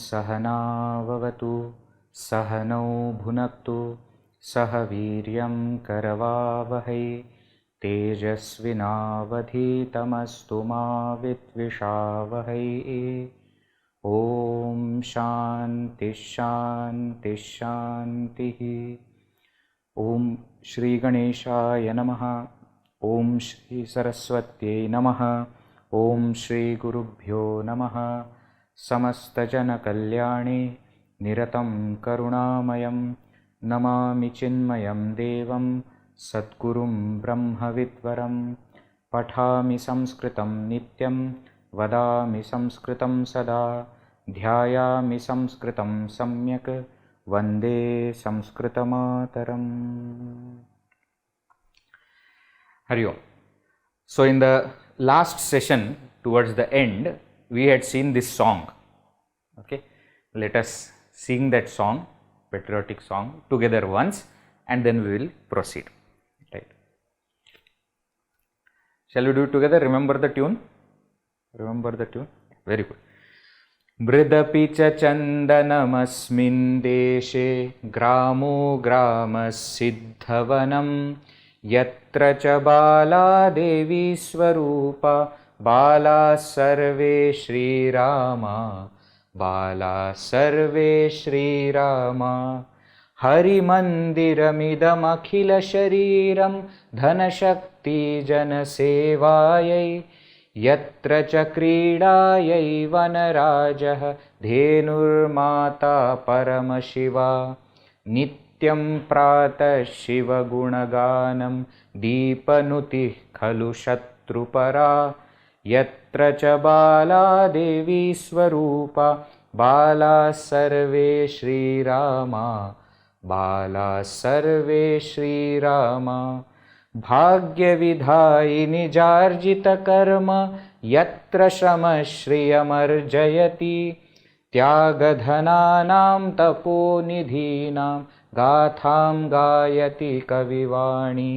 सहना भवतु सहनौ भुनक्तु सह वीर्यं करवावहै तेजस्विनावधीतमस्तु मा विद्विषावहै। ॐ शान्ति शान्ति शान्तिः। ॐ श्री गणेशाय नमः। ॐ श्री सरस्वत्यै नमः। ॐ श्री गुरुभ्यो नमः। समस्तजनकल्याणे निरतं करुणामयं नमामि चिन्मयं देवं सद्गुरुं ब्रह्मविद्वरं। पठामि संस्कृतं नित्यं वदामि संस्कृतं सदा ध्यायामि संस्कृतं सम्यक् वन्दे संस्कृतमातरम्। Hari Om. So in the last session towards the end we had seen this song. Okay, let us sing that song, patriotic song, together once and then we will proceed. Right, shall we do it together? Remember the tune? Remember the tune? Very good. मृदपि च चन्दनमस्मिन् देशे ग्रामो ग्रामसिद्धवनं यत्र च बाला देवी स्वरूपा बाला सर्वे श्रीरामा बाला सर्वे श्रीरामा। हरिमन्दिरमिदमखिलशरीरं धनशक्तिजनसेवायै यत्र च क्रीडायै वनराजः धेनुर्माता परमशिवा। नित्यं प्रातः शिवगुणगानं दीपनुतिः खलु शत्रुपरा यत्र च बाला देवी स्वरूपा बाला सर्वे श्रीरामा बाला सर्वे श्रीरामा। भाग्यविधायिनि जार्जितकर्म यत्र श्रमश्रियमर्जयति त्यागधनानां तपोनिधीनां गाथां गायति कविवाणी।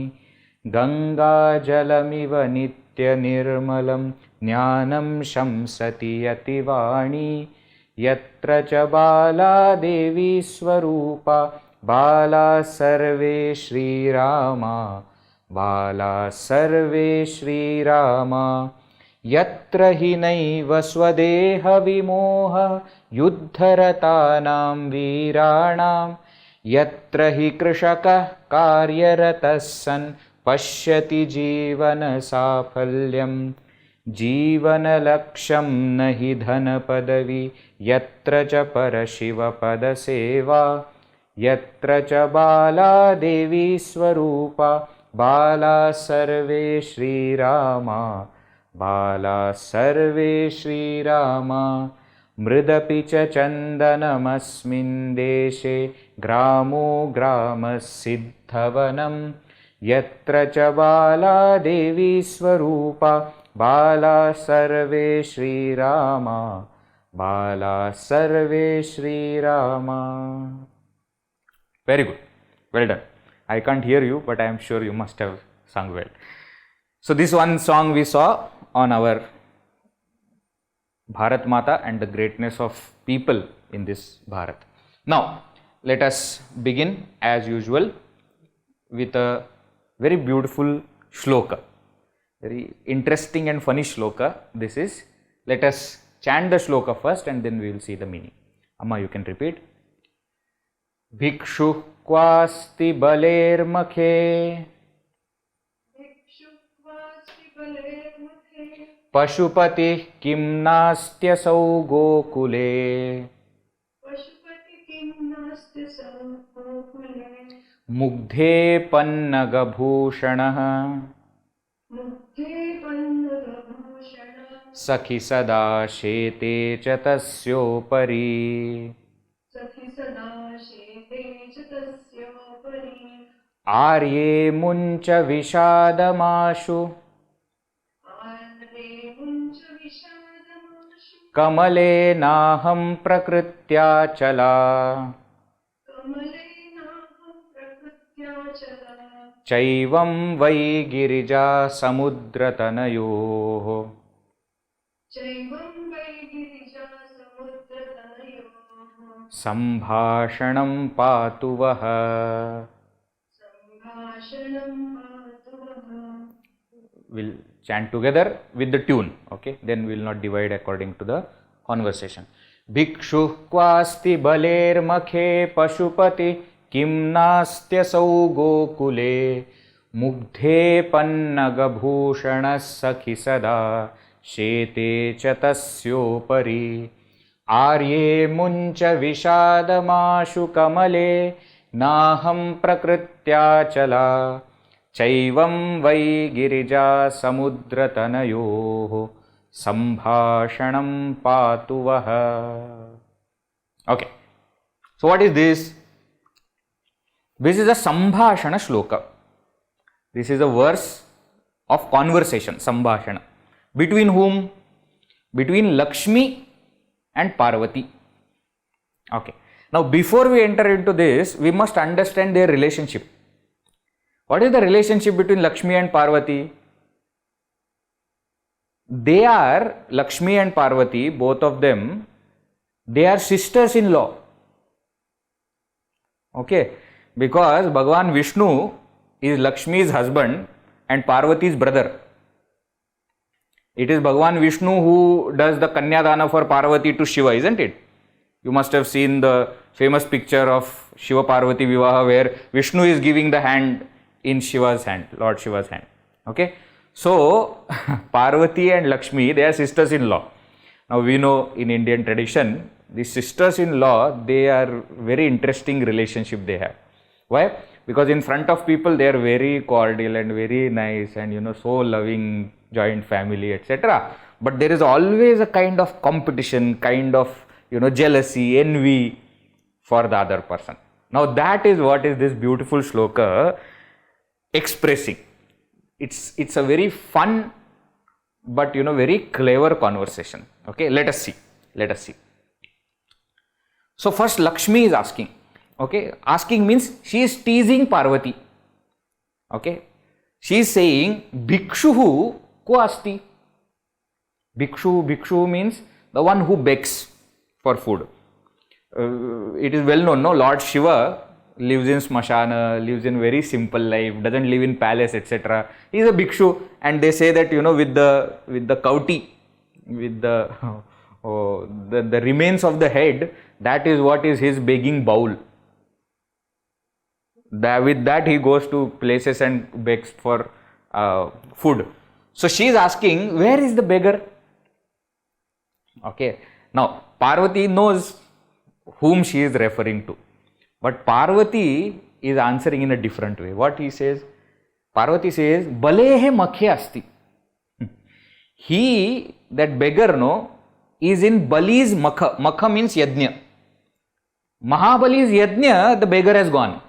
गङ्गाजलमिव नित्यनिर्मलं ज्ञानं शंसति यतिवाणी यत्र च बाला देवी स्वरूपा बाला सर्वे श्रीरामा बाला सर्वे श्रीरामा। यत्र हि नैव स्वदेहविमोह युद्धरतानां वीराणां यत्र हि कृषकः कार्यरतः सन् पश्यति जीवनसाफल्यं जीवनलक्ष्यं न हि धनपदवी यत्र च परशिवपदसेवा यत्र च बाला देवी स्वरूपा बाला सर्वे श्रीरामा बाला सर्वे श्रीरामा। मृदपि च चन्दनमस्मिन् देशे ग्रामो ग्रामसिद्धवनं यत्र च बाला देवी स्वरूपा बाला सर्वे श्रीरामा बाला सर्वे श्रीरामा। Very good, well done. I can't hear you, but I am sure you must have sung well. So this one song we saw on our Bharat Mata and the greatness of people in this Bharat. Now let us begin as usual with a very beautiful shloka, very interesting and funny shloka. This is, let us chant the shloka first and then we will see the meaning. Amma, you can repeat. भिक्षुः क्वास्ति बलेर्मखे पशुपतिः किं नास्त्यसौ गोकुले मुग्धे पन्नगभूषणः सखि सदा शेते च तस्योपरि आर्ये मुञ्च विषादमाशु कमले नाहं प्रकृत्याचला चैवं वै गिरिजा समुद्रतनयोः सम्भाषणं पातु वः. We'll chant together with the tune, okay? Then we'll not divide according to the conversation. Bhikshu kwasti balermakhe pashupati किम नास्त्यसौ गोकुले मुग्धे पन्नगभूषण सखि सदा शेते च तस्योपरि आर्ये मुञ्च विषादमाशु कमले नाहं प्रकृत्याचला चैवं वै गिरिजा समुद्रतनयोः सम्भाषणं पातु वः. Okay, so what is this? This is a Sambhashana shloka. This is a verse of conversation, Sambhashana. Between whom? Between Lakshmi and Parvati. Okay. Now, before we enter into this, we must understand their relationship. What is the relationship between Lakshmi and Parvati? They are, Lakshmi and Parvati, both of them, they are sisters-in-law. Okay. Because Bhagavan Vishnu is Lakshmi's husband and Parvati's brother. It is Bhagavan Vishnu who does the Kanyadana for Parvati to Shiva, isn't it? You must have seen the famous picture of Shiva Parvati Vivaha where Vishnu is giving the hand in Shiva's hand, Lord Shiva's hand. Okay. So, Parvati and Lakshmi, they are sisters-in-law. Now, we know in Indian tradition, the sisters-in-law, they are very interesting relationship they have. Why? Because in front of people they are very cordial and very nice and so loving, joint family, etc. But there is always a kind of competition, kind of jealousy, envy for the other person. Now that is what is this beautiful shloka expressing. It's a very fun but very clever conversation. Okay, let us see. So first Lakshmi is asking. Okay, asking means she is teasing Parvati. Okay, she is saying Bhikshuhu ko asti. Bhikshu means the one who begs for food. It is well known, no? Lord Shiva lives in Smashana, lives in very simple life, doesn't live in palace, etc. He is a Bhikshu, and they say that with the kauti, with the remains of the head, that is what is his begging bowl. With that he goes to places and begs for food. So she is asking, where is the beggar? Okay. Now Parvati knows whom she is referring to, but Parvati is answering in a different way. What he says? Parvati says, Balehe makhe asti. He, that beggar, is in Bali's makha. Makha means yajna. Mahabali's yajna, the beggar has gone.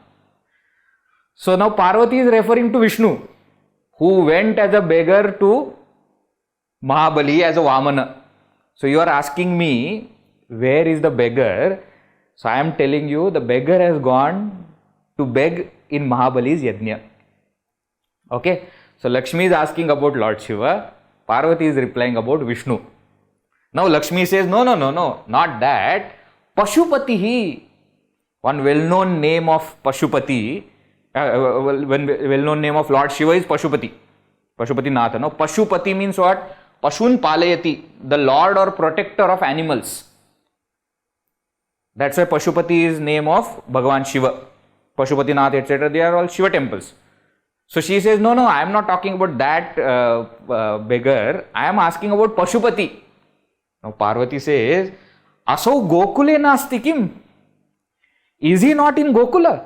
So now Parvati is referring to Vishnu, who went as a beggar to Mahabali as a Vamana. So you are asking me, where is the beggar? So I am telling you, the beggar has gone to beg in Mahabali's yajna. Okay. So Lakshmi is asking about Lord Shiva, Parvati is replying about Vishnu. Now Lakshmi says, no, not that. Pashupatihi, one well-known name of Pashupati, well-known name of Lord Shiva is Pashupati. Pashupati Natha. No, Pashupati means what? Pashun Palayati, the Lord or protector of animals. That's why Pashupati is name of Bhagavan Shiva. Pashupati Nath, etc. They are all Shiva temples. So she says, no, I am not talking about that beggar. I am asking about Pashupati. Now Parvati says, Asau Gokule nasti kim? Is he not in Gokula?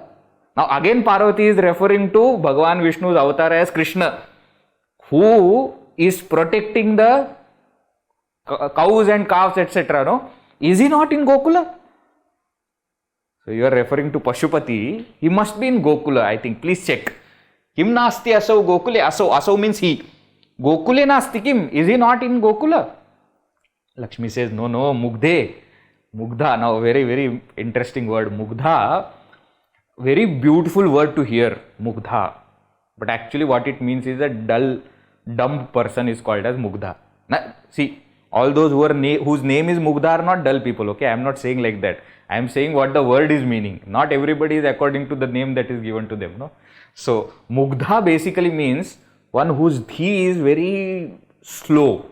Now again Parvati is referring to Bhagavan Vishnu's avatar as Krishna, who is protecting the cows and calves, etc. No? Is he not in Gokula? So you are referring to Pashupati. He must be in Gokula, I think. Please check. Kim nasti asau Gokule. Asau means he. Gokule nasti kim. Is he not in Gokula? Lakshmi says, no, Mugdhe. Mugdha. Now very, very interesting word. Mugdha. Very beautiful word to hear. Mugdha. But actually what it means is a dull, dumb person is called as Mugdha. Now, see, all those whose name is Mugdha are not dull people. Okay, I am not saying like that. I am saying what the word is meaning. Not everybody is according to the name that is given to them. No. So, Mugdha basically means one whose dhi is very slow.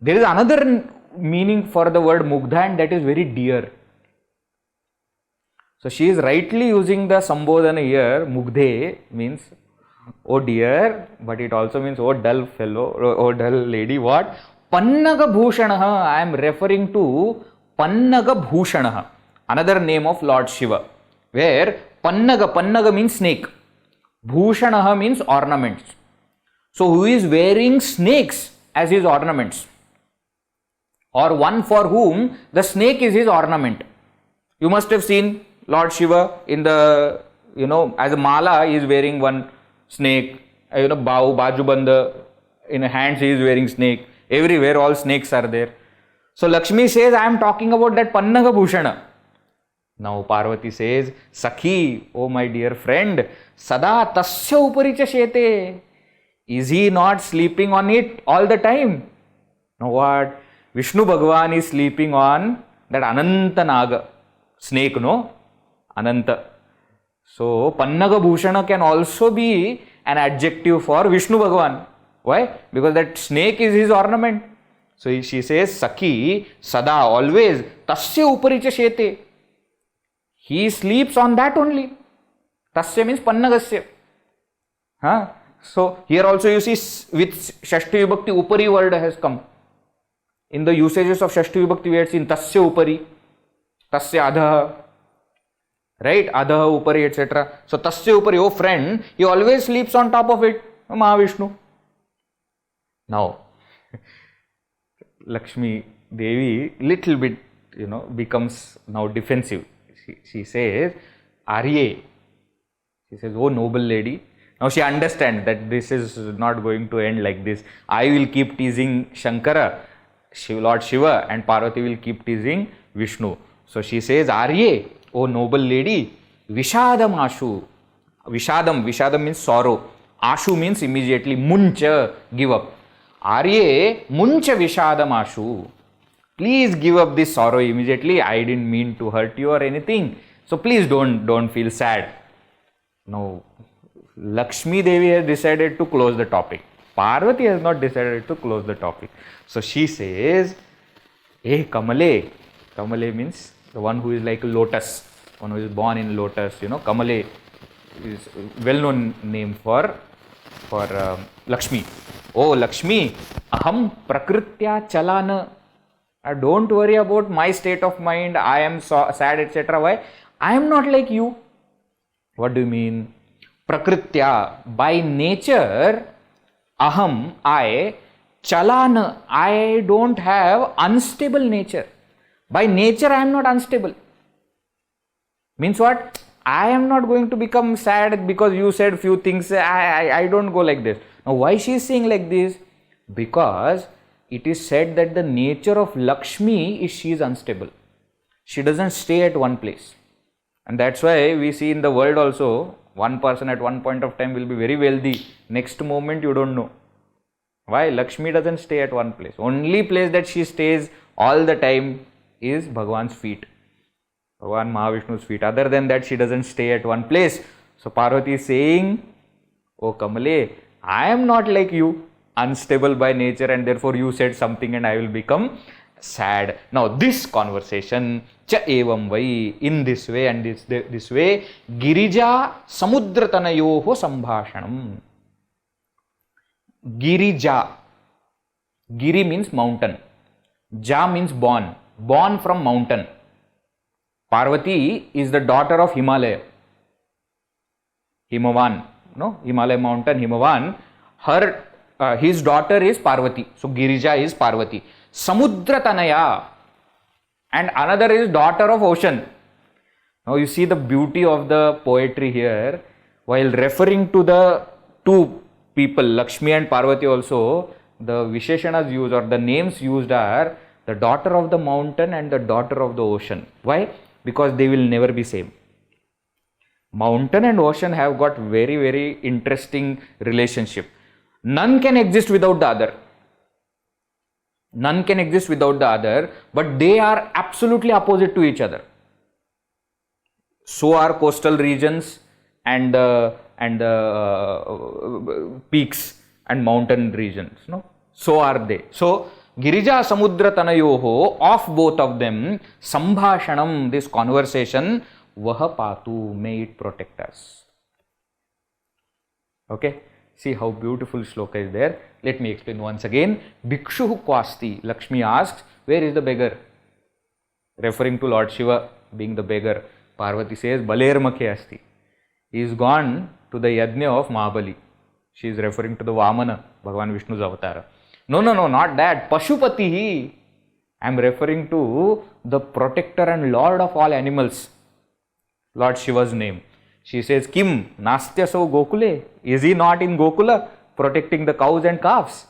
There is another meaning for the word Mugdha, and that is very dear. So, she is rightly using the Sambodhana here. Mugdhe means, oh dear, but it also means, oh dull fellow, oh dull lady. What? Pannaga Bhushanaha. I am referring to Pannaga Bhushanaha, another name of Lord Shiva, where Pannaga means snake, Bhushanaha means ornaments. So who is wearing snakes as his ornaments, or one for whom the snake is his ornament. You must have seen Lord Shiva in the, as a mala he is wearing one snake, Bajubanda, in hands he is wearing snake, everywhere all snakes are there. So Lakshmi says, I am talking about that Pannaga Bhushana. Now Parvati says, Sakhi, oh my dear friend, Sada Tasya Uparicha Shete. Is he not sleeping on it all the time? Now what? Vishnu Bhagavan is sleeping on that Ananta Naga, snake, no? Ananta. So Pannaga Bhushana can also be an adjective for Vishnu Bhagavan. Why? Because that snake is his ornament. So she says, Sakhi, Sada, always, Tasya Uparicha Shete. He sleeps on that only. Tasya means Pannagasya. So here also you see with Shashti Vibhakti Upari word has come. In the usages of Shashti Vibhakti we had seen Tasya Upari, Tasya Adha, right? Adha Upari, etc. So Tasya Upari, oh friend, he always sleeps on top of it, Mahavishnu. Now, Lakshmi Devi little bit, becomes now defensive. She says, Arye. She says, oh noble lady. Now she understands that this is not going to end like this. I will keep teasing Shankara, Lord Shiva, and Parvati will keep teasing Vishnu. So she says, Arye, oh noble lady, Vishadam Ashu. Vishadam means sorrow. Ashu means immediately, Muncha, give up. Arye, Muncha Vishadam Ashu. Please give up this sorrow immediately. I didn't mean to hurt you or anything. So please don't feel sad. Now, Lakshmi Devi has decided to close the topic. Parvati has not decided to close the topic. So she says, hey Kamale. Kamale means the one who is like a lotus, one who is born in lotus. Kamale is well-known name for Lakshmi. Oh Lakshmi, aham prakritya chalana. Don't worry about my state of mind. I am sad, etc. Why? I am not like you. What do you mean? Prakritya, by nature, aham, I, chalana, I don't have unstable nature. By nature, I am not unstable. Means what? I am not going to become sad because you said few things. I don't go like this. Now, why she is saying like this? Because it is said that the nature of Lakshmi is she is unstable. She doesn't stay at one place. And that's why we see in the world also, one person at one point of time will be very wealthy. Next moment you don't know. Why? Lakshmi doesn't stay at one place. Only place that she stays all the time is Bhagavan's feet. Bhagavan Mahavishnu's feet. Other than that, she doesn't stay at one place. So Parvati is saying, oh Kamale, I am not like you, unstable by nature, and therefore you said something and I will become sad. Now this conversation, cha evam vai, in this way and this way, Girija Samudratanayoho Sambhashanam. Girija. Giri means mountain. Ja means born. Born from mountain. Parvati is the daughter of Himalaya. Himavan, no, Himalaya mountain, Himavan, his daughter is Parvati. So Girija is Parvati. Samudra Tanaya, and another is daughter of ocean. Now you see the beauty of the poetry here. While referring to the two people, Lakshmi and Parvati also, the Visheshanas used or the names used are the daughter of the mountain and the daughter of the ocean. Why? Because they will never be same. Mountain and ocean have got very, very interesting relationship. None can exist without the other. None can exist without the other, but they are absolutely opposite to each other. So are coastal regions and peaks and mountain regions. No, so are they. So Girija Samudra Tanayoho, of both of them, Sambhashanam, this conversation, Vaha Patu, may it protect us. Okay, see how beautiful shloka is there. Let me explain once again. Bhikshuhu Kwasti, Lakshmi asks, where is the beggar? Referring to Lord Shiva being the beggar. Parvati says, Baler Makhe Asti. He is gone to the Yajna of Mahabali. She is referring to the Vamana, Bhagavan Vishnu's avatar. No, not that. Pashupati. I am referring to the protector and lord of all animals. Lord Shiva's name. She says, Kim Nastya so Gokule. Is he not in Gokula protecting the cows and calves?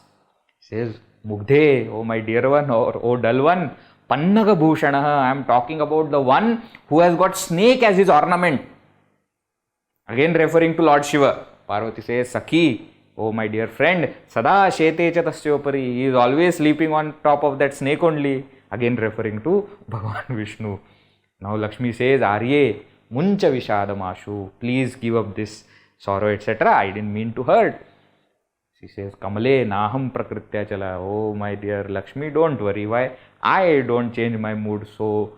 She says, Mugdhe, oh my dear one, or oh dull one, Pannaga Bhushanaha. I am talking about the one who has got snake as his ornament. Again referring to Lord Shiva. Parvati says, Sakhi, oh my dear friend, Sada Shete Chatasyopari. He is always sleeping on top of that snake only. Again referring to Bhagavan Vishnu. Now Lakshmi says, Arye, Muncha Vishadamashu. Please give up this sorrow, etc. I didn't mean to hurt. She says, Kamale Naham Prakritya Chala. Oh my dear Lakshmi, don't worry. Why? I don't change my mood so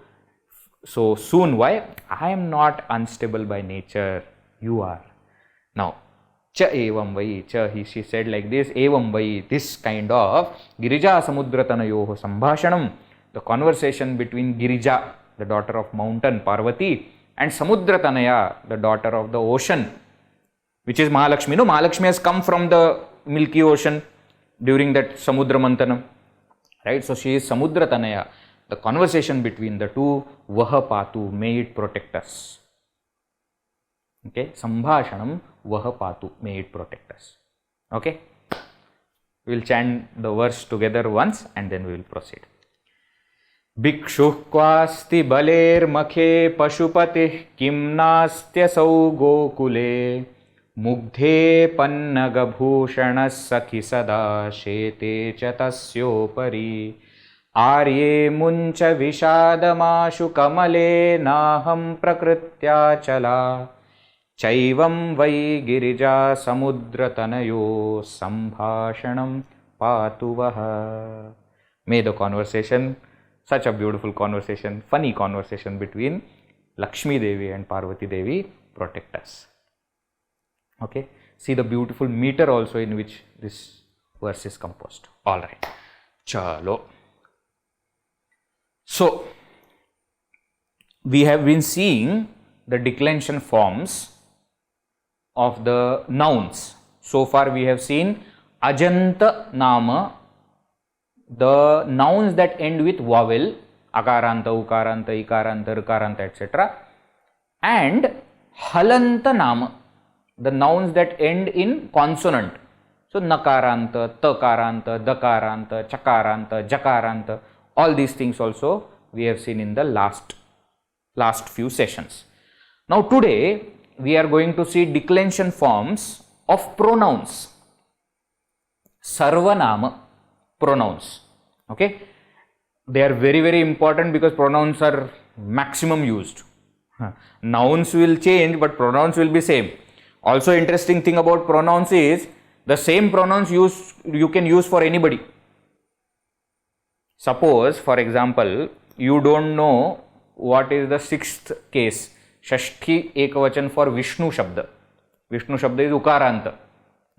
soon. Why? I am not unstable by nature. You are. Now, Cha evam vai, she said like this, evam vai, this kind of Girija Samudra Tanayoho Sambhashanam, the conversation between Girija, the daughter of mountain, Parvati, and Samudra Tanaya, the daughter of the ocean, which is Mahalakshmi. No, Mahalakshmi has come from the Milky Ocean during that Samudra Mantanam. Right? So she is Samudra Tanaya. The conversation between the two, Vaha Patu, may it protect us. Okay, Sambhashanam Vaha Patu, may it protect us. Okay, we will chant the verse together once and then we will proceed. Bhikshuh kwasti baler makhe pashupatih kim nastyasau gokule mugdhe pannaga bhushanas sakhi sada shete chatasyopari arye muncha vishadamashu kamale naham prakritya chala Chaivam vai girija samudra tanayo sambhashanam patuvaha. May the conversation, such a beautiful conversation, funny conversation between Lakshmi Devi and Parvati Devi protect us. Okay, see the beautiful meter also in which this verse is composed. Alright, chalo. So, we have been seeing the declension forms of the nouns. So far we have seen Ajanta Nama, the nouns that end with vowel, Akaranta, Ukaranta, Ikaranta, Rikaranta, etc. and Halanta Nama, the nouns that end in consonant. So Nakaranta, Takaranta, Dakaranta, Chakaranta, Jakaranta, all these things also we have seen in the last few sessions. Now today we are going to see declension forms of pronouns, Sarvanama pronouns. Okay, they are very, very important because pronouns are maximum used. Nouns will change but pronouns will be same. Also interesting thing about pronouns is the same pronouns you can use for anybody. Suppose for example you don't know what is the sixth case, Shashti Ekavachan for Vishnu Shabda. Vishnu Shabda is Ukaranta.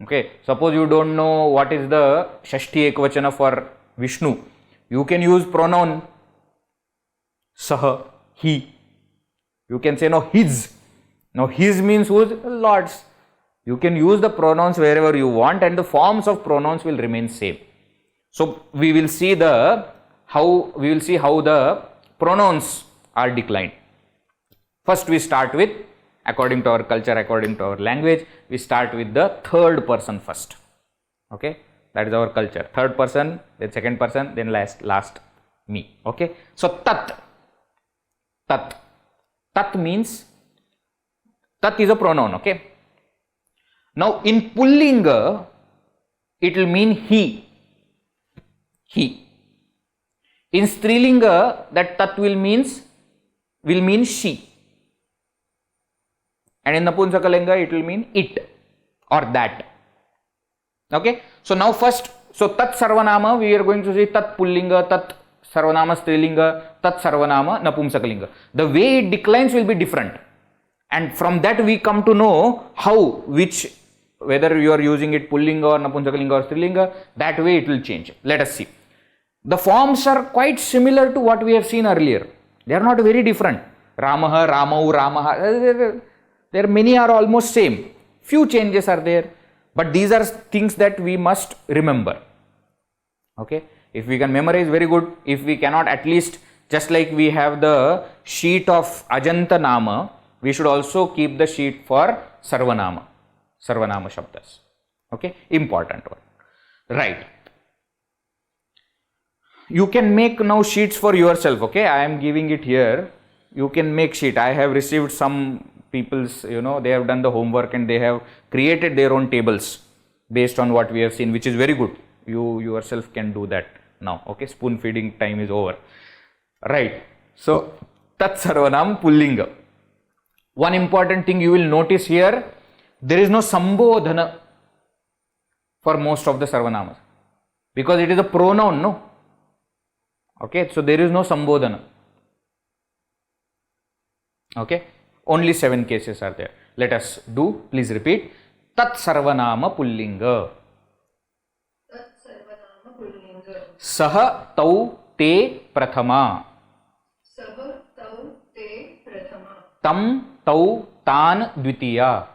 Okay, suppose you don't know what is the Shashti Ekavachana for Vishnu. You can use pronoun Saha, he. You can say no, his. Now his means whose? Lord's. You can use the pronouns wherever you want and the forms of pronouns will remain same. So we will see how the pronouns are declined. First we start with, according to our culture, according to our language, we start with the third person first. Okay, that is our culture. Third person, then second person, then last me. Okay, so tat means, tat is a pronoun. Okay, now in pullinga it will mean he. In strilinga that tat will mean she, and in napunsakalinga it will mean it or that. Okay, so now first, so tat sarvanama we are going to see tat pullinga, tat sarvanama strilinga, tat sarvanama napumsakalinga. The way it declines will be different, and from that we come to know whether you are using it pullinga or napunsakalinga or strilinga, that way it will change. Let us see. The forms are quite similar to what we have seen earlier. They are not very different. Ramaha, Ramau, Ramaha. There many are almost same. Few changes are there, but these are things that we must remember. Okay, if we can memorize, very good. If we cannot, at least just like we have the sheet of Ajanta Nama, we should also keep the sheet for Sarvanama Shabdas. Okay, important one. Right. You can make now sheets for yourself. Okay, I am giving it here. You can make sheet. I have received some people's, they have done the homework and they have created their own tables based on what we have seen, which is very good. You yourself can do that now. Okay, spoon feeding time is over. Right. So, tat sarvanam pullinga. One important thing you will notice here, there is no sambodhana for most of the sarvanamas because it is a pronoun, no? Okay, so there is no sambodhana. Okay, only 7 cases are there. Let us do, please repeat. Tat sarvanama pullinga. Tat sarvanama pullinga. Saha tau te prathama. Saha tau te prathama. Tam tau tan dvitiya.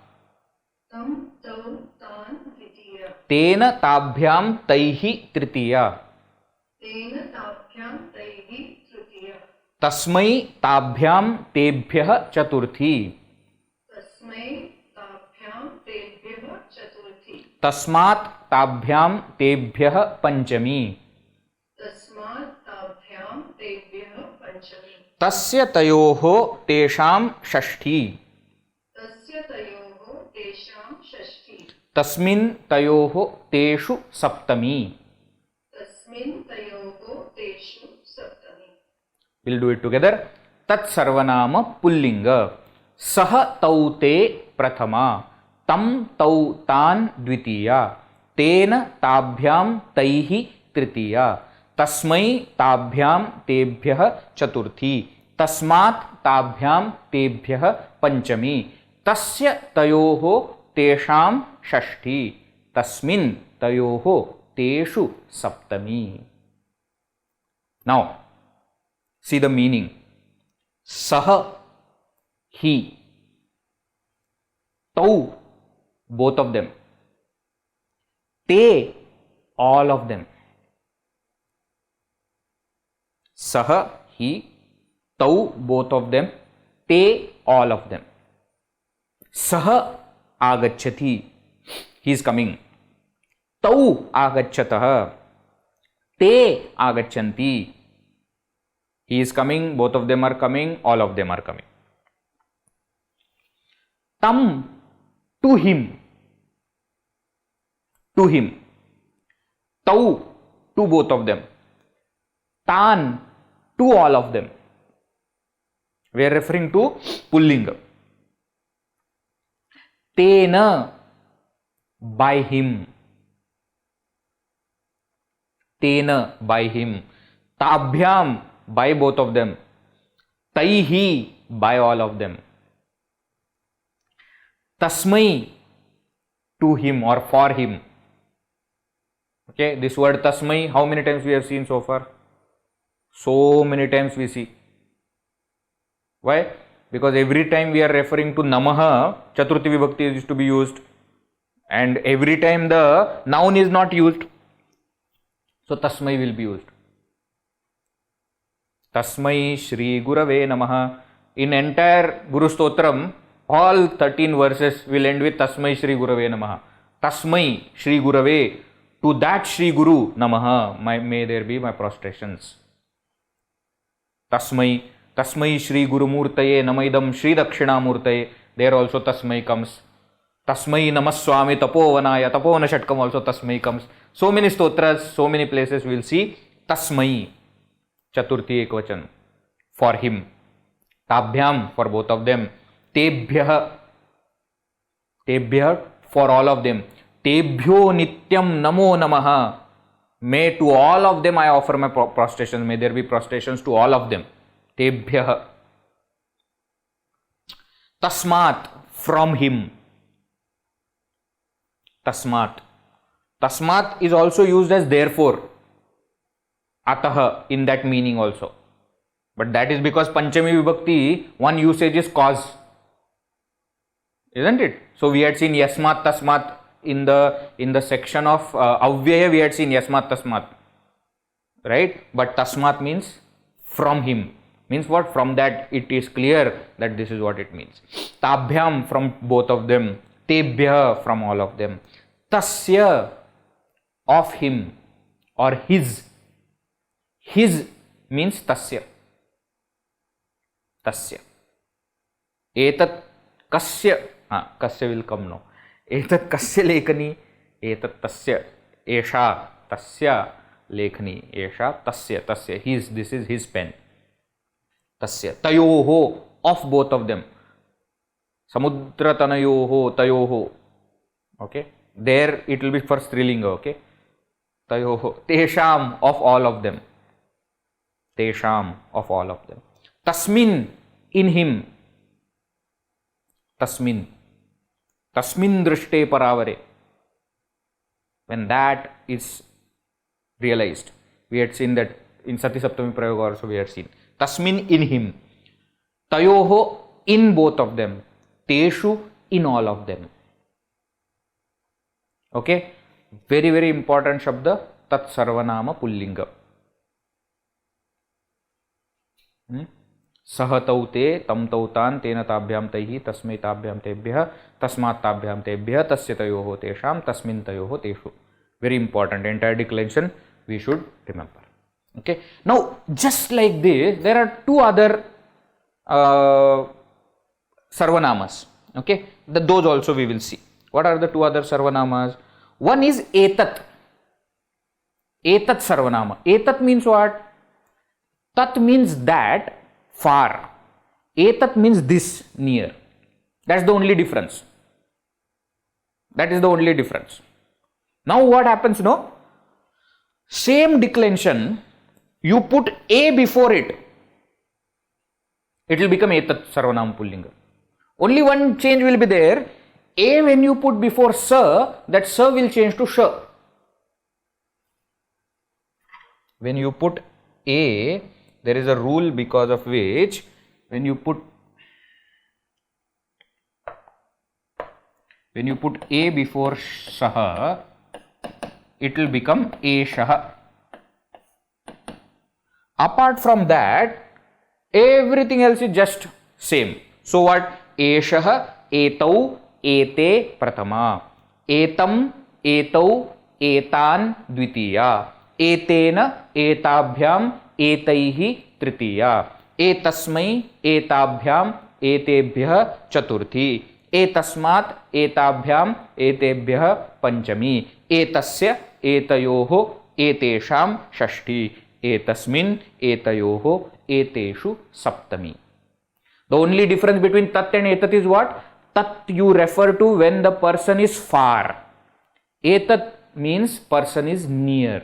Tam tau tan dvitiya. Tena tabhyam taihi tritiya. Tena tabhyam taihi tritiya. Tasmai tabhyam tebhyah chaturthi. Tasmai tabhyam tebhyah chaturthi. Tasmat tabhyam tebhyah panchami. Tasmat tabhyam tebhyah panchami. Tasya tayoho tesham shashti. Tasya tayoho tesham shashti. Tasmin tayoho teshu saptami. Tasmin tayoho teshu saptami. We'll do it together. Tat sarvanama pullinga. Saha tau te prathama. Tam tau tan dvitiya. Tena tabhyam taihi tritiya. Tasmai tabhyam tebhyah chaturthi. Tasmat tabhyam tebhyah panchami. Tasya tayoho tesham shashti. Tasmin tayoho teshu saptami. Now, see the meaning. Saha, he. Tau, both of them. Te, all of them. Saha, he. Tau, both of them. Te, all of them. Saha agacchati. He is coming. Tau agachatah. Te agachanti. He is coming, both of them are coming, all of them are coming. Tam, to him. To him. Tau, to both of them. Tan, to all of them. We are referring to pullinga. Tena, by him. Tena, by him. Tabhyam, by both of them. Taihi, by all of them. Tasmai, to him or for him. Okay, this word tasmai, how many times we have seen so far? So many times we see. Why? Because every time we are referring to namaha, chaturthi vibhakti is to be used. and every time the noun is not used, so tasmai will be used. Tasmai Shri Gurave Namaha. In entire Guru Stotram, all 13 verses will end with Tasmai Shri Gurave Namaha. Tasmai Shri Gurave, to that Shri Guru Namaha, may there be my prostrations. Tasmai Shri Guru Murtaye Namaidam Shri Dakshina Murtaye. There also Tasmai comes. Tasmai Namaswami Tapovanaya. Tapovana Shatkam also Tasmai comes. So many stotras, so many places we will see Tasmai. Chaturthi Ekvachan. For him. Tabhyam, for both of them. Tebhyah. Tebhyah, for all of them. Tebhyo Nityam Namo Namaha. May to all of them I offer my prostrations. May there be prostrations to all of them. Tebhyah. Tasmat, from him. Tasmat. Tasmat is also used as therefore. Ataha, in that meaning also. But that is because Panchami Vibhakti, one usage is cause. Isn't it? So we had seen Yasmat Tasmat in the section of Avyaya, we had seen Yasmat Tasmat. Right? But Tasmat means from him. Means what? From that it is clear that this is what it means. Tabhyam, from both of them. Tebhyah, from all of them. Tasya, of him or his. His means tasya. Tasya. Etat kasya. Kasya will come now. Etat kasya lekhani. Etat tasya. Esha tasya lekhani. Esha tasya. Tasya. His. This is his pen. Tasya. Tayoho, of both of them. Samudra tanayoho, tayoho. Okay. There it will be for Strilinga. Okay. Tayoho. Tesham, of all of them. Tesham, of all of them. Tasmin, in him. Tasmin. Tasmin drishte paravare. When that is realized, we had seen that in Sati Saptami Prayoga also we had seen. Tasmin, in him. Tayoho, in both of them. Teshu, in all of them. Okay. Very, very important Shabda. Tat Sarvanama Pullinga. Sahataute tam tautan tena tabhyam taihi tasmai tabhyam tebhyah tasmat tabhyam tebhyah tasya tayoho tesham tasmin tayoho teshu. Very important. Entire declension we should remember. Okay. Now, just like this, there are two other Sarvanamas. Okay. Those also we will see. What are the two other Sarvanamas? One is Etat. Etat Sarvanama. Etat means what? Tat means that, far. Etat means this, near. That's the only difference. That is the only difference. Now what happens now? Same declension, you put A before it, it will become Etat Sarvanama Pullinga. Only one change will be there. A when you put before Sa, that Sa will change to Sha. When you put A, there is a rule because of which when you put A before Shaha, it will become Eshaha. Apart from that, everything else is just same. So what? Eshaha, Etau, Ete Pratama. Etam, Etau, Etan Dvitiya. Etena, Etabhyam, Etaihi Tritiya. Etasmai, Etabhyam, Etebhyah Chaturthi. Etasmat, Etabhyam, Etebhyah Panchami. Etasya, Etayoho, Etesham Shashti. Etasmin, Etayoho, Eteshu Saptami. The only difference between Tat and Etat is what? Tat you refer to when the person is far. Etat means person is near.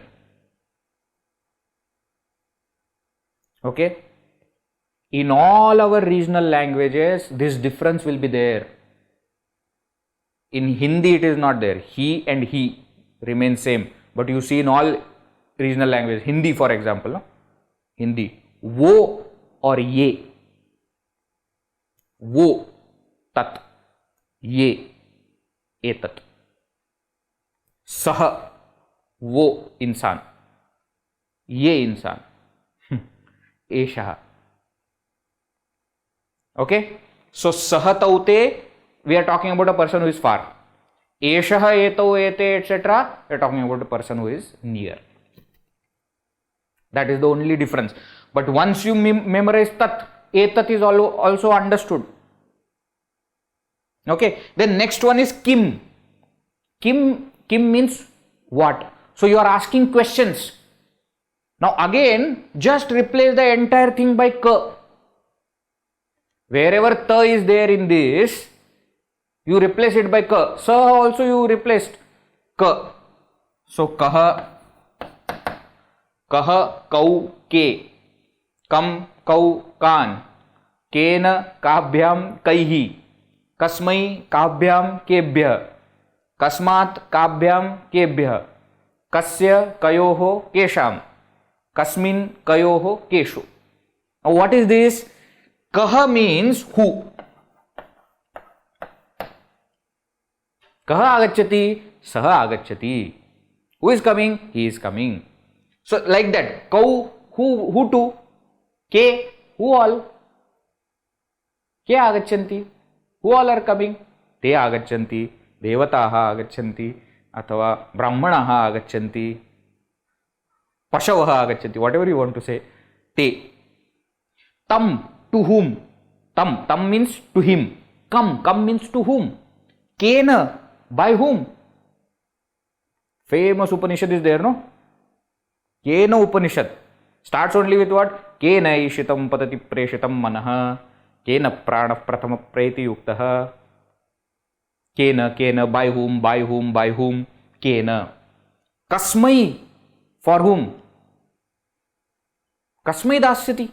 Okay. In all our regional languages, this difference will be there. In Hindi, it is not there. He and he remain same. But you see in all regional languages, Hindi for example, no? Hindi, wo or ye. Wo, tat, ye, etat. सह वो इंसान, ये इंसान, एषः. Okay, so सह तौते we are talking about a person who is far. Eshah, etau, ete, etc. we are talking about a person who is near. That is the only difference. But once you memorize tat, etat is also understood. Okay, then next one is kim. Kim means what? So you are asking questions. Now again, just replace the entire thing by ka. Wherever ta is there in this, you replace it by ka. Sa also you replaced ka. So kaha, kau, ke, kam, kau, kan, kena, kabhyam, kaihi, kasmai, kabhyam, kebhyah, kasmat, kabhyam, kebhyah, kasya, kayoho, kesham, kasmin, kayoho, keshu. Now what is this? Kaha means who. Kaha agacchati, saha agacchati. Who is coming? He is coming. So like that. Kau, who to? Ke, who all? Ke agachanti. Who all are coming? Te agachanti. Devataha agachanti. Athava brahmanaha agachanti. Pashavaha agachanti. Whatever you want to say. Te. Tam. To whom? Tam means to him. Kam means to whom? Kena, by whom? Famous Upanishad is there, no? Kena Upanishad starts only with what? Kena ishitam patati preshitam manaha, kena prana prathama preti yuktaha, kena, by whom, kena. Kasmai, for whom? Kasmai dasyati.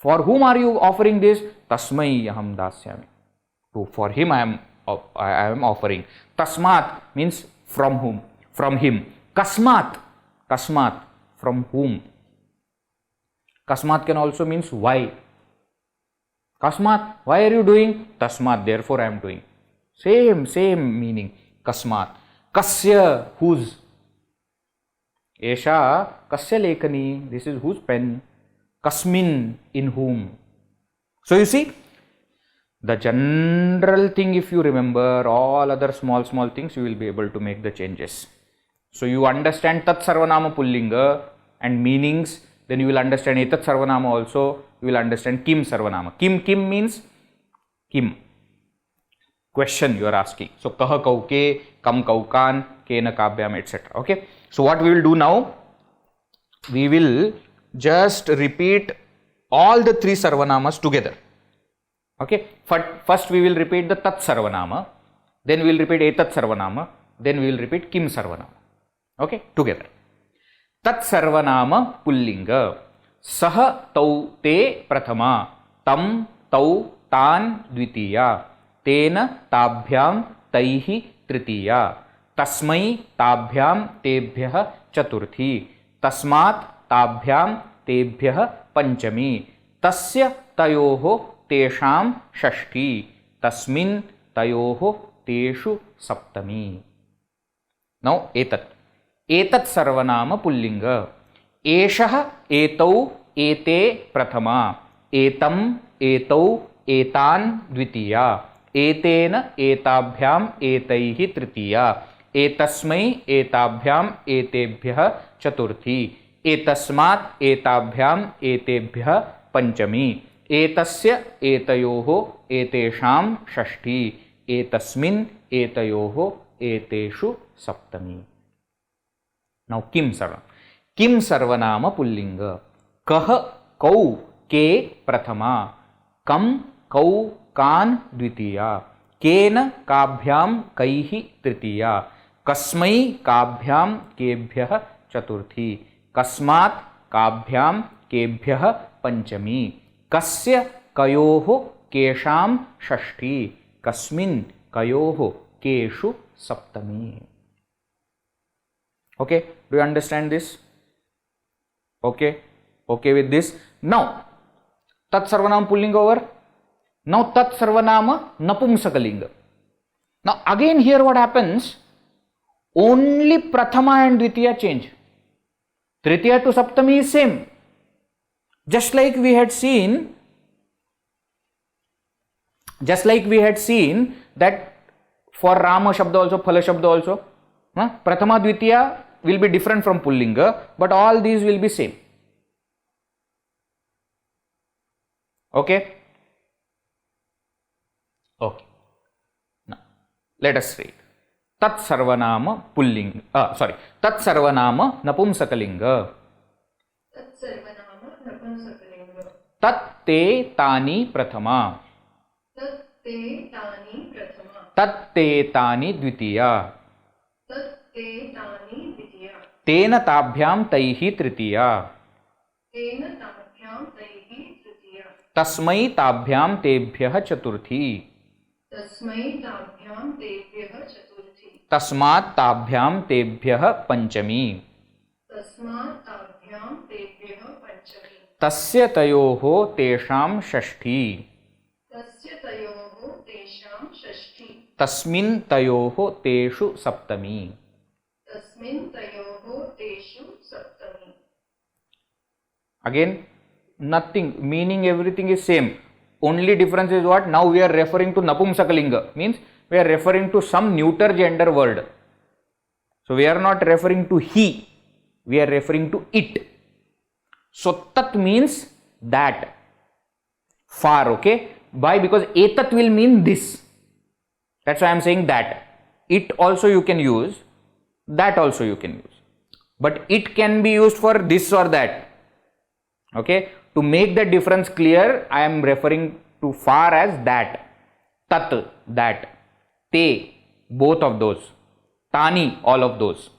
For whom are you offering this? Tasmai aham dasyami. For him I am offering. Tasmat means from whom? From him. Kasmat, from whom? Kasmat can also means why. Kasmat, why are you doing? Tasmat, therefore I am doing. Same meaning. Kasmat. Kasya, whose? Esha, kasya lekani, this is whose pen. Kasmin, in whom. So you see, the general thing, if you remember, all other small things, you will be able to make the changes. So you understand Tat Sarvanama Pullinga and meanings, then you will understand Etat Sarvanama also, you will understand Kim Sarvanama. Kim means Kim. Question you are asking. So Kaha Kau Ke, Kam Kau Kan, Kena Kabhyam, etc. Okay. So what we will do now, we will just repeat all the three Sarvanamas together. Okay. First we will repeat the Tat Sarvanama, then we will repeat Etat Sarvanama, then we will repeat Kim Sarvanama. Okay, together. Tat Sarvanama Pullinga. Saha tau te prathama, tam tau tan dvitiya, tena tabhyam taihi tritiya, tasmai tabhyam tebhyah chaturthi, tasmat tabhyam tebhyah panchami, tasya tayoho tesham shashti, tasmin tayoho teshu saptami. Now etat sarvanama pullinga. Eshah etau ete prathama, etam etau etan dvitiya, etena etabhyam etaihi tritiya, etasmai etabhyam etebhyah chaturthi, etasmat etabhyam etebhyah panchami, etasya etayoho etesham shashti, etasmin etayoho eteshu saptami. Now Kim Sarvanama. Kim Sarvanama Pullinga. Kah kau ke prathama, kam kau kan dvitiya, kena kabhyam kaihi tritiya, kasmai kabhyam kebhyah chaturthi, kasmat kabhyam kebhyah panchami, kasya kayoho kesham shashti, kasmin kayoho keshu saptami. Okay, do you understand this? Okay with this. Now Tat Sarvanama Pullinga over. Now Tat Sarvanama Napumsakalinga. Now again here what happens, Only Prathama and Dvitiya change. Tritiya to Saptami is same. Just like we had seen that for Rama Shabda also, Phala Shabda also, Prathama Dvitiya will be different from Pullinga, but all these will be same. Okay? Okay. Now, let us read. Tat Sarvanama Pullinga. Tat Sarvanama Napumsakalinga. Tat Sarvanama Napumsakalinga. Tat Te Tani Prathama. Tat Te Tani Prathama. Tat Te Tani Dvitiya. Tat Te Tani Dvitiya. Tena Tabhyam Taihi Tritiya. Tena Tabhyam Taihi Tritiya. Tasmai Tabhyam Tebhyah Chaturthi. Tasmai Tabhyam Tebhyah Chaturthi. Tasmat Tabhyam Tebhyah Panchami. Tasmat Tabhyam Tebhyah Panchami. Tasya Tayoho Tesham Shashti. Tasya Tayoho Tesham Shashti. Tasmin Tayoho Teshu Saptami. Tasmin Tayoho Teshu Saptami. Again, nothing, meaning everything is same. Only difference is what? Now we are referring to Napumsakalinga, means we are referring to some neuter gender word. So we are not referring to he, we are referring to it. So tat means that, far, okay? Why? Because etat will mean this. That's why I am saying that. It also you can use, that also you can use. But it can be used for this or that. Okay? To make the difference clear, I am referring to far as that. Tat, that. Te, both of those. Tani, all of those.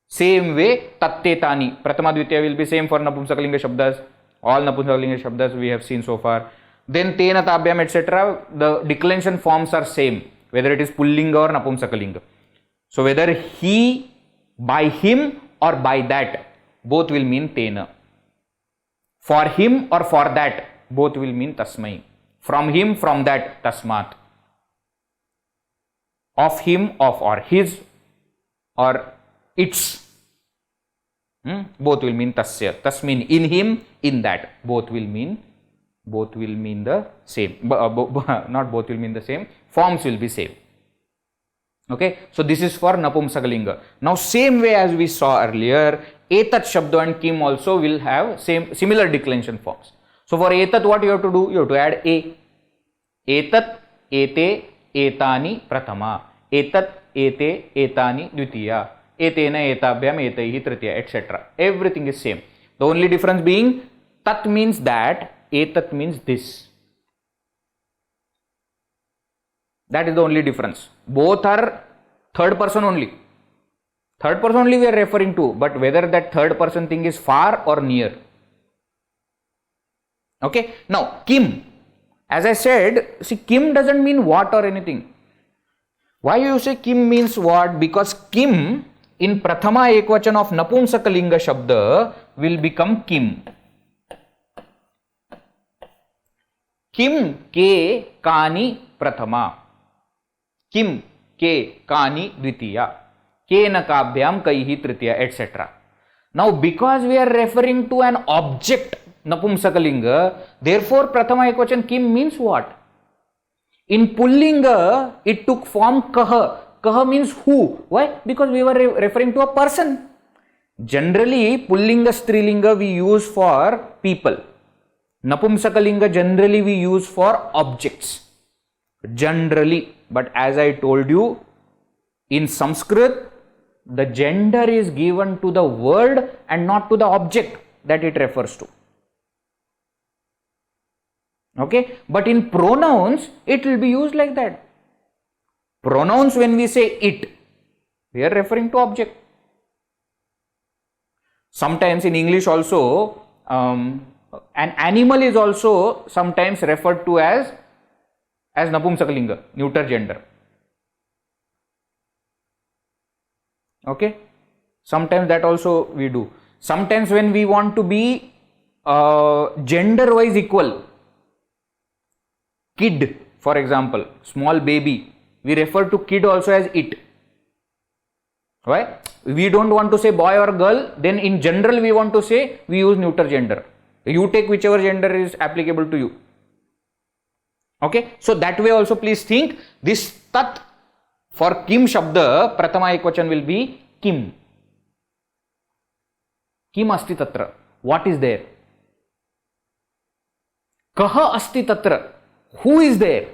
Same way, tatte tani. Prathama Dvitiya will be same for Napumsakalinga Shabdas. All Napumsakalinga Shabdas we have seen so far. Then Tena Tabhyam etc. The declension forms are same, whether it is Pullinga or Napumsakalinga. So whether he, by him or by that, both will mean Tena. For him or for that, both will mean Tasmai. From him, from that, Tasmat. Of him, of, or his, or its, both will mean Tasya. Tasmin, in him, in that, both will mean the same. Not both will mean the same, forms will be same. Okay, so this is for Napumsakalinga. Now same way as we saw earlier, Etat Shabda and Kim also will have similar declension forms. So for Etat, what you have to do? You have to add A. Etat, Ete, Etani, Prathama. Etat, Ete, Etani, Dvitiya. Etena, Etabhyam, Etaihi, Tritiya, etc. Everything is same. The only difference being Tat means that, Etat means this. That is the only difference. Both are third person only. Third person only we are referring to, but whether that third person thing is far or near. Okay. Now, Kim. As I said, see, Kim doesn't mean what or anything. Why you say Kim means what? Because Kim in Prathama Ekvachan of Napumsakalinga Shabda will become Kim. Kim ke kani Prathama. Kim ke kani Dvitiya. Kena kabhyam kaihi Tritiya, etc. Now, because we are referring to an object, Napumsakalinga, therefore Prathama Ekvachan Kim means what? In Pullinga, it took form Kaha. Kaha means who. Why? Because we were referring to a person. Generally, Pullinga, Strilinga we use for people. Napumsakalinga generally we use for objects. Generally. But as I told you, in Sanskrit, the gender is given to the word and not to the object that it refers to. Okay, but in pronouns, it will be used like that. Pronouns, when we say it, we are referring to object. Sometimes in English also, an animal is also sometimes referred to as Napumsakalinga, neuter gender. Okay, sometimes that also we do. Sometimes when we want to be gender wise equal, kid, for example, small baby, we refer to kid also as it. Why? We don't want to say boy or girl, then in general we want to say, we use neuter gender. You take whichever gender is applicable to you. Okay, so that way also please think this tat for kim shabda, pratama ekvachan will be kim. Kim asti tatra. What is there? Kaha asti tatra. Who is there?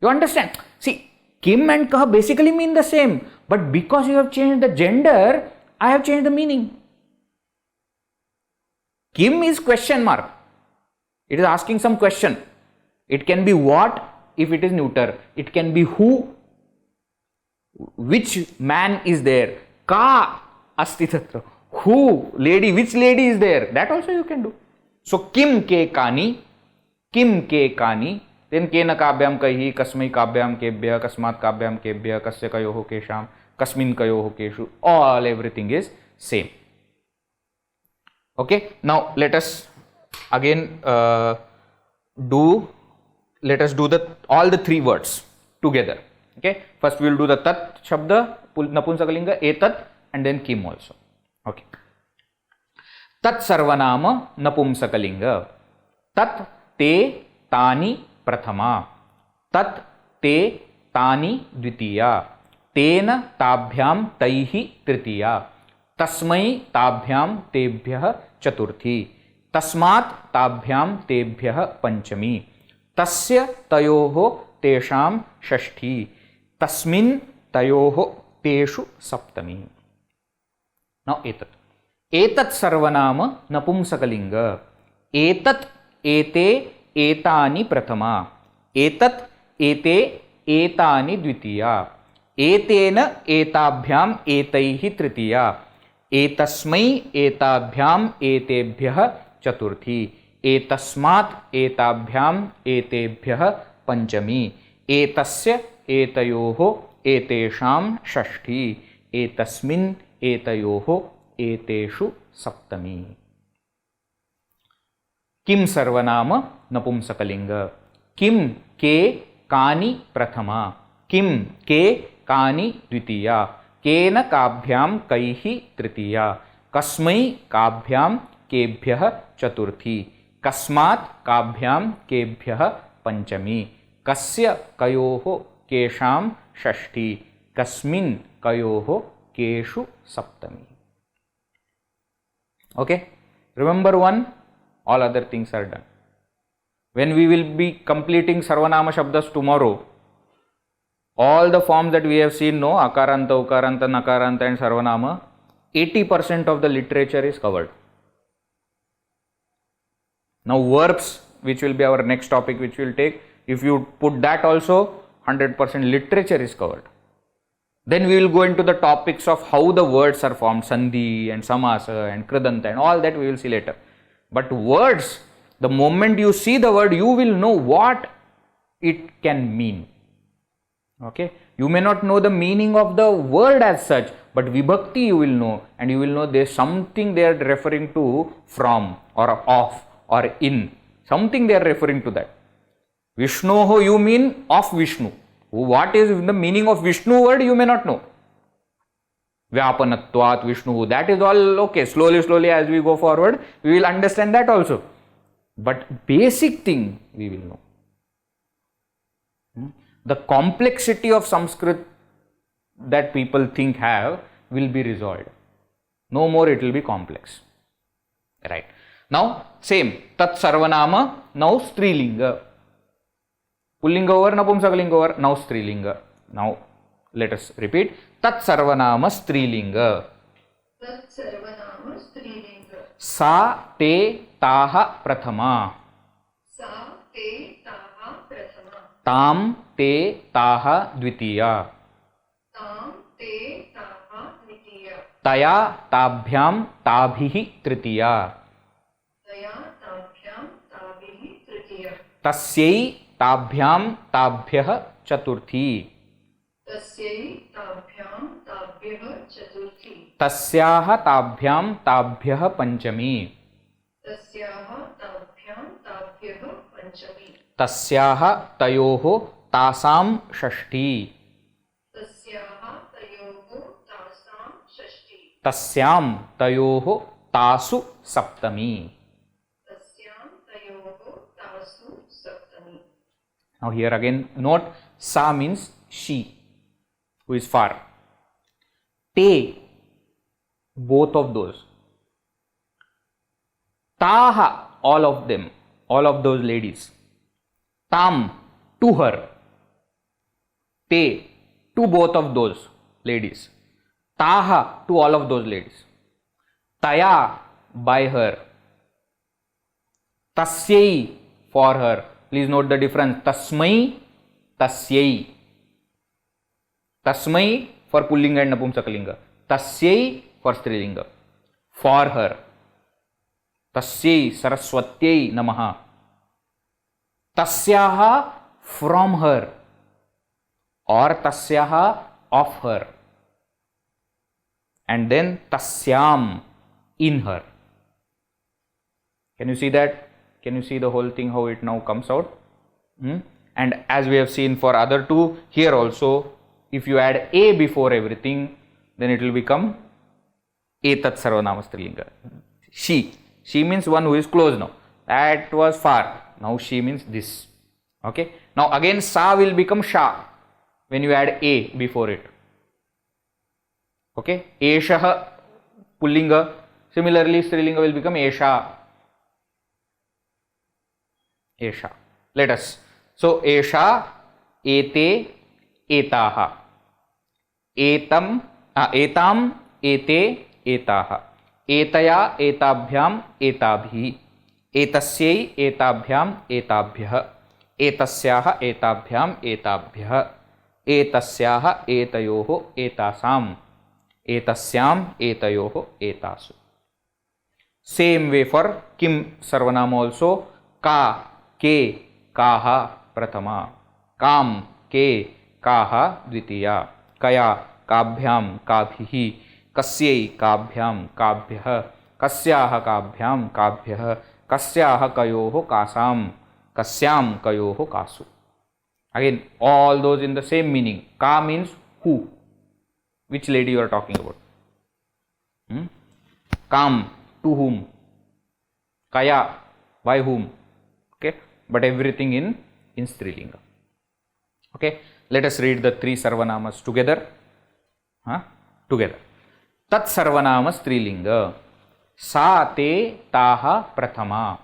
You understand? See, kim and kaha basically mean the same, but because you have changed the gender, I have changed the meaning. Kim is question mark. It is asking some question. It can be what if it is neuter. It can be who. Which man is there? Ka asti tatra. Who? Lady. Which lady is there? That also you can do. So kim ke kani. Kim ke kani. Then kena kabyam kahi. Kasmai kabyam kebhya. Kasmat kabyam kebhya. Kasya kayoho kesham. Kasmin kayoho keshu. All everything is same. Okay. Now let us again do all the three words together. Okay. First we will do the tat shabda, napunsakalinga, etat, and then kim also. Okay. Tat sarvanama napumsakalinga. Tat te tani prathama. Tat te tani dvitiya. Tena tabhyam taihi tritiya. Tasmai tabhyam tebhyah chaturthi. Tasmat tabhyam tebhyah panchami. Tasya tayoho tesham shashthi. Tasmin tayoho teshu saptami. Now etat. Etat sarvanama napumsakalinga. Etat ete etani prathama. Etat ete etani dvitiya. Etena etabhyam etaihi tritiya. Etasmai etabhyam etebhyah chaturthi. Etasmat etabhyam etebhyah panchami. Etasya etayoho etesham shashthi. Etasmin etayoho eteshu saptami. Kim sarvanama napumsakalinga. Kim ke kani prathama. Kim ke kani dvitiya. Kena kabhyam kaihi tritiya. Kasmai kabhyam kebhyah chaturthi. Kasmat kabhyam kebhyah panchami. Kasya kayoho kesham shashthi. Kasmin kayoho keshu saptami. Okay, remember one, all other things are done. When we will be completing Sarvanama Shabdas tomorrow, all the forms that we have seen, no, Akaranta, Ukaranta, Nakaranta and Sarvanama, 80% of the literature is covered. Now verbs, which will be our next topic which we will take, if you put that also, 100% literature is covered. Then we will go into the topics of how the words are formed, Sandhi and Samasa and Kridanta and all that we will see later. But words, the moment you see the word, you will know what it can mean. Okay, you may not know the meaning of the word as such, but vibhakti you will know, and you will know there is something they are referring to from or of or in. Something they are referring to that. Vishnoho you mean of Vishnu. What is the meaning of Vishnu word you may not know. Vyapanatvat Vishnu, that is all okay. Slowly as we go forward, we will understand that also. But basic thing we will know. The complexity of Sanskrit that people think have will be resolved. No more it will be complex. Right. Now same, Tat Sarvanama, now Strilinga. Pullinga over, Napumsakalinga over, now Strilinga. Now let us repeat. Tat Sarvanama Strilinga. Tat Sarvanama Strilinga. Sa te taha prathama. Sa te taha prathama. Tam te taha dvitiya. Tam te taha dvitiya. Taya tabhyam tabhihi tritiya. Taya tabhyam tabhihi tritiya. Tasyai tabhyam tabhyah chaturthi. Tasyai tabhyam tabhyah chaturthi. Tasyaha tabhyam tabhyah panchami. Tasyaha tabhyam tabhyah panchami. Tasyaha tayoho tasam shashti. Tasyaha tayoho tasam tasyam tayoho tasu saptami. तस्यां तयोः तासु सप्तमी. Now here again note, sa means she, who is far. Te, both of those. Taha, all of them, all of those ladies. Tam, to her. Te, to both of those ladies. Taha, to all of those ladies. Taya, by her. Tasyai, for her. Please note the difference. Tasmai, tasyai. Tasmai for pullinga and napumsakalinga. Tasyai for strilinga. For her. Tasyai saraswatyai namaha. Tasyaha, from her. Or tasyaha, of her. And then tasyam, in her. Can you see that? Can you see the whole thing, how it now comes out? And as we have seen for other two, here also, if you add a before everything, then it will become etat sarvanama strilinga. She. She means one who is close now. That was far. Now she means this. Okay. Now again sa will become sha when you add a before it. Okay. Eshaha pullinga. Similarly, strilinga will become esha. Esha. Let us. So esha, ete, etaha. Etam, etam, ete, etaha. Etaya, etabhyam, etabhi. Etasyai, etabhyam, etabhyah. Etasyaha, etabhyam, etabhyah. Etasyaha, etayoho, etasam. Etasyam, etayoho, etasu. Same way for kim sarvanama also. Ka, ke, kaha, prathama. Kam, ke, kaha, dvitiya. Kaya, kabhyam, kabhihi. Kasyai, kabhyam, kabhyah. Kasyaha, kabhyam, kabhyah. Kasyaha, kayoho, kasam. Kasyam, kayoho, kasu. Again, all those in the same meaning. Ka means who. Which lady you are talking about? Kam, to whom. Kaya, by whom. Okay, but everything in strilinga. Okay, let us read the three sarvanamas together. Together. Tat sarvanama strilinga. Sa te taha prathama.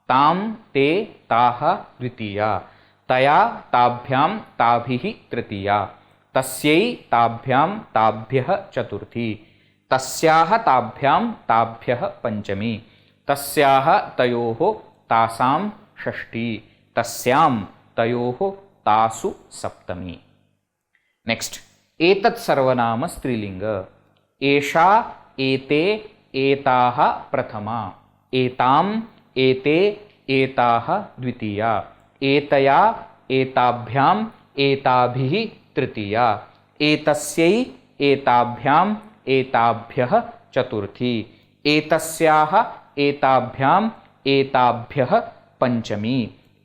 Tam te taha dvitiya. Taya tabhyam tabhihi tritiya. Tasyai tabhyam tabhyah chaturthi. Tasyaha tabhyam tabhyah panchami. Tasyaha tayoho tasam षष्ठी. तस्याम तयोः तासु सप्तमी. Next. एतत् सर्वनाम स्त्रीलिंग. एषा, एते, एताः प्रथमा. एताम, एते, एताः द्वितीया. एतया, एताभ्याम, एताभिः तृतीया. एतस्यै, एताभ्याम, एताभ्यः चतुर्थी. एतस्याः, एताभ्याम, एताभ्यः पंचमी.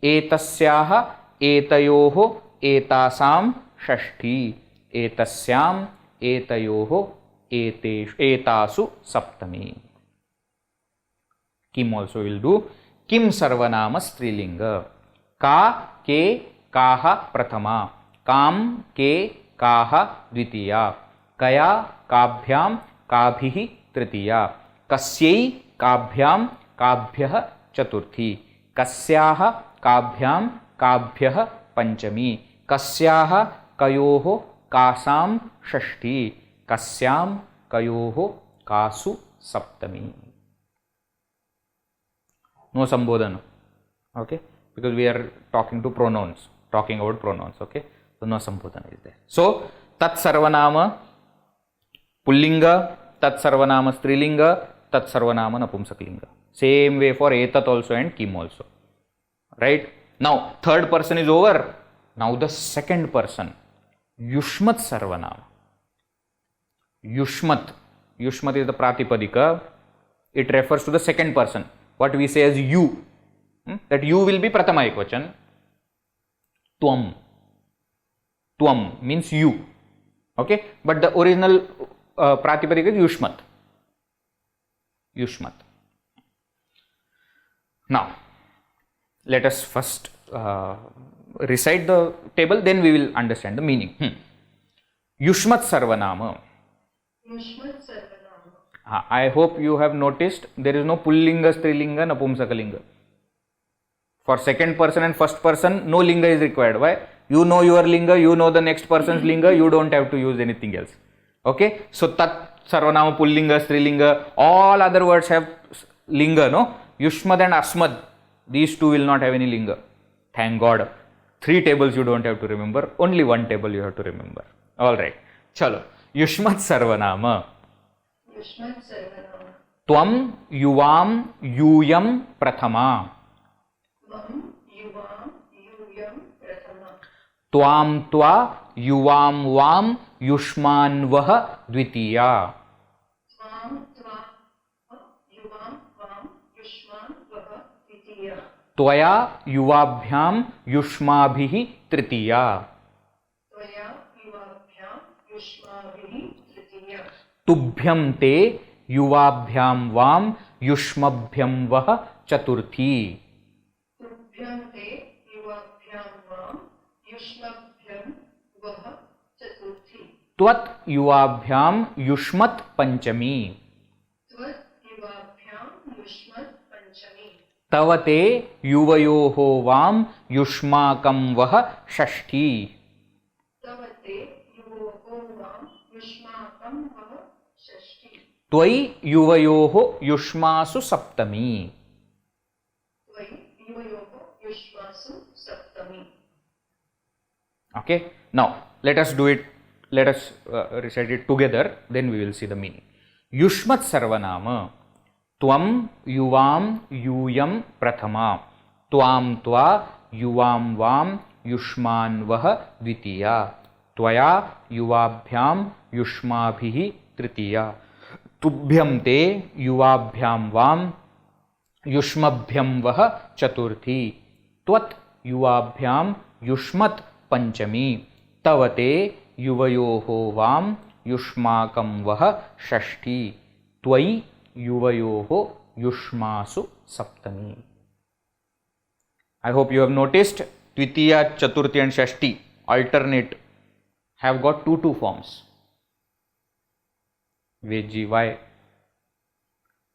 एतस्याः, एतयोः, एतासां षष्ठी. एतस्याम्, एतयोः, एतासु सप्तमी. किम also will do. किम सर्वनाम स्त्रीलिंग. का, के, काः प्रथमा. काम, के, काः द्वितीया. कया, काभ्यां, काभिः तृतीया. कस्यै, काभ्यां, काभ्यः चतुर्थी. कस्याः, काभ्यां, काभ्यः पंचमी. कस्याः, कयोः, कासां षष्ठी. कस्यां, कयोः, कासु सप्तमी. No sambodhana. Okay, because we are talking to pronouns, talking about pronouns. Okay, so no sambodhana is there. So tat sarvanama pullinga, tat sarvanama strilinga, tat sarvanama napumsaklinga. Same way for etat also and kim also. Right? Now third person is over. Now the second person, yushmat sarvanama. Yushmat. Yushmat is the pratipadika. It refers to the second person. What we say as you. That you will be prathama ekvachan. Tvam. Tvam means you. Okay. But the original pratipadika is yushmat. Yushmat. Now, let us first recite the table, then we will understand the meaning. Yushmat Sarvanama. Yushmat Sarvanama. I hope you have noticed there is no Pullinga, Strilinga, Napumsakalinga. For second person and first person, no linga is required. Why? You know your linga, you know the next person's linga, you don't have to use anything else. Okay? So, Tat, Sarvanama, Pullinga, Strilinga, all other words have linga, no? Yushmad and Asmad, these two will not have any linga. Thank God. 3 tables you don't have to remember, only 1 table you have to remember. Alright. Chalo. Yushmat Sarvanama. Yushmat Sarvanama. Tvam Yuvam Yuyam Prathama. Tvam Yuvam Yuyam Prathama. Tvam Tva Yuvam Vam Yushman Vaha Dvitiya. Tvam Tva Yuvam Vam Yushman Vaha Dvitiya. Tvaya Yuvabhyam Yushmabhihi Tritiya. Tvaya Yuvabhyam Yushmabhihi Tritiya. Tubhyam Te Yuvabhyam Vam Yushmabhyam Vaha Chaturthi. Tubhyam Te Yuvabhyam Vam Yushmabhyam Vaha Chaturthi. Tvat Yuvabhyam Yushmat Panchami. Tvat Yuvabhyam Yushmat Panchami. Tavate Yuvayoho Vam Yushmakam Vaha Shashti. Tavate Yuvoho Vam Yushmakam Vaha Shashti. Tvai Yuvayoho Yushmasu Saptami. Tvai Yuvayoho Yushmasu Saptami. Okay. Now, let us do it. Let us recite it together. Then we will see the meaning. Yushmat Sarvanama. Tvam Yuvam Yuyam Prathama. Tvam Tva Yuvam Vam Yushman Vaha Dvitiya. Tvaya Yuvabhyam Yushmabhihi Tritiya. Tubhyam Te Yuvabhyam Vam Yushmabhyam Vaha Chaturthi. Tvat Yuvabhyam Yushmat Panchami. Tavate Yuvayoho Vam Yushmakam Vaha Shashti. Tvai Yuvayoho Yushmasu Saptami. I hope you have noticed Tvitiya, Chaturthi and Shashti alternate have got two forms. Vedji, why?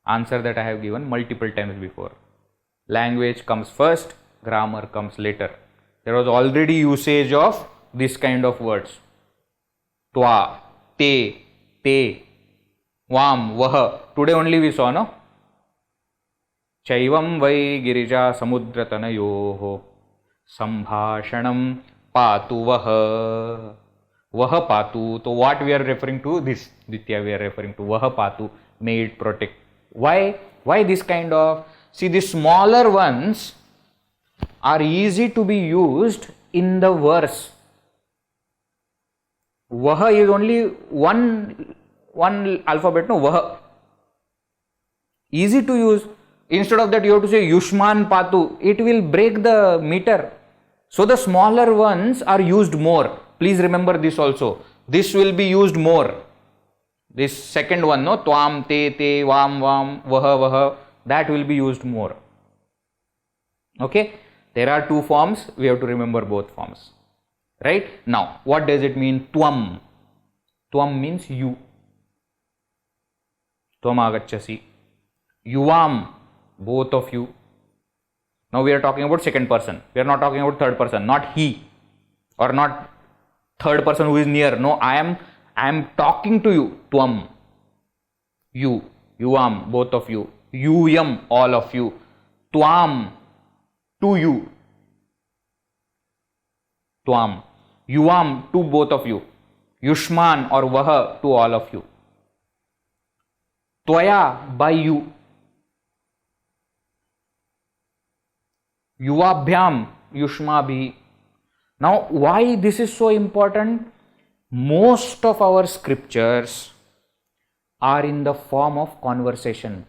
Answer that I have given multiple times before. Language comes first, grammar comes later. There was already usage of this kind of words. Twa, te, vam, vaha. Today only we saw, no? Chaivam vai girija samudratanayoho sambhashanam patu vaha. Vaha patu. So what we are referring to? This Ditya we are referring to. Vaha patu. May it protect. Why? Why this kind of? See, the smaller ones are easy to be used in the verse. Vaha is only one alphabet, no? Vaha. Easy to use. Instead of that, you have to say Yushman Patu. It will break the meter. So the smaller ones are used more. Please remember this also. This will be used more. This second one, no? Tvam, te, vam, vaha, vaha. That will be used more. Okay? There are 2 forms. We have to remember both forms. Right? Now, what does it mean? Tvam. Tvam means you. Tvam agacchasi. Yuvam. Both of you. Now we are talking about second person. We are not talking about third person. Not he. Or not third person who is near. No, I am talking to you. Tvam. You. Yuvam. Both of you. Yuyam. All of you. Tvam. To you. Tvam. Yuvam. To both of you. Yushman or Vaha. To all of you. Tvaya. By you. Yuvabhyam, Yushmabhi. Now, why this is so important? Most of our scriptures are in the form of conversation.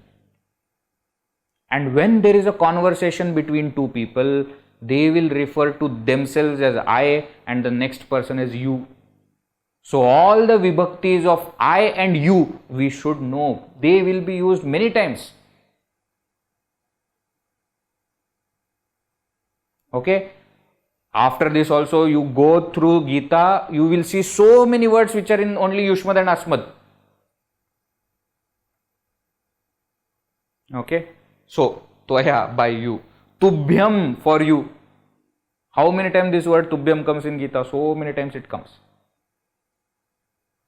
And when there is a conversation between 2 people, they will refer to themselves as I and the next person as you. So all the vibhaktis of I and you, we should know. They will be used many times. Okay. After this also, you go through Gita, you will see so many words which are in only Yushmad and Asmad. Okay. So, Tvaya, by you. Tubhyam, for you. How many times this word Tubhyam comes in Gita? So many times it comes.